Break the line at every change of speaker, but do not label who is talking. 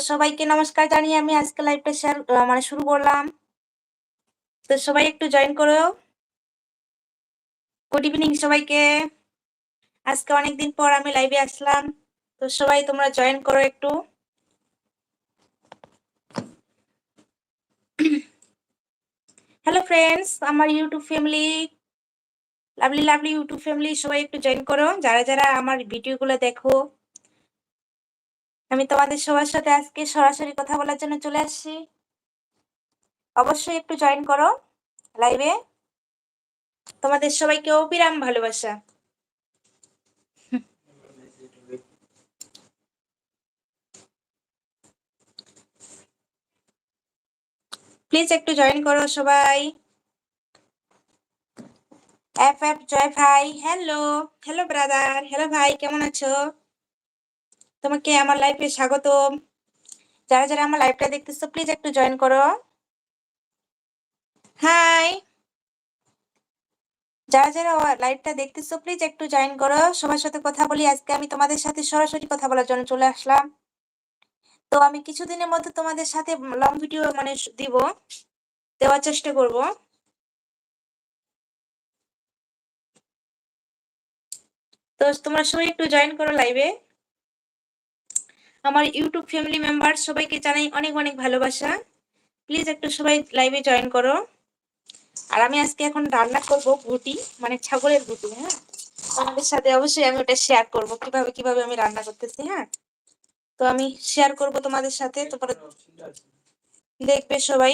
সবাইকে নমস্কার জানিয়ে আমি আজকে লাইভটা শুরু করলাম। তো সবাই একটু জয়েন করো। গুড ইভিনিং সবাইকে। আজকে অনেকদিন পর আমি লাইভে আসলাম। তো সবাই তোমরা জয়েন করো একটু। হ্যালো ফ্রেন্ডস, আমার YouTube family, lovely lovely YouTube family, সবাই একটু জয়েন করো। যারা যারা আমার ভিডিওগুলো দেখো, আমি তোমাদের সবার সাথে আজকে সরাসরি কথা বলার জন্য চলে আসছি। অবশ্যই একটু জয়েন করো লাইভে। তোমাদের সবাইকে অবিরাম ভালোবাসা। প্লিজ একটু জয়েন করো সবাই। এফ এফ জয় ভাই, হ্যালো। হ্যালো ব্রাদার, হ্যালো ভাই, কেমন আছো? তোমাকে আমার লাইফে স্বাগতম। যারা যারা আমার লাইভটা দেখতেছো প্লিজ একটু জয়েন করো। হাই, যারা যারা লাইভটা দেখতেছো প্লিজ একটু জয়েন করো। সবার সাথে কথা বলি। আজকে আমি তোমাদের সাথে সরাসরি কথা বলার জন্য চলে আসলাম। তো আমি কিছুদিনের মধ্যে তোমাদের সাথে লং ভিডিও দেওয়ার চেষ্টা করব। তো তোমরা সবাই একটু জয়েন করো লাইভে। আমার ইউটিউব ফ্যামিলি মেম্বার সবাইকে জানাই অনেক অনেক ভালোবাসা। প্লিজ একটু সবাই লাইভে জয়েন করো। আর আমি আজকে এখন রান্না করব গুটি, মানে ছাগলের গুটি। হ্যাঁ, তোমাদের সাথে অবশ্যই আমি ওটা শেয়ার করব কিভাবে কিভাবে আমি রান্না করতেছি। হ্যাঁ, তো আমি শেয়ার করব তোমাদের সাথে, তোমরা দেখবে সবাই।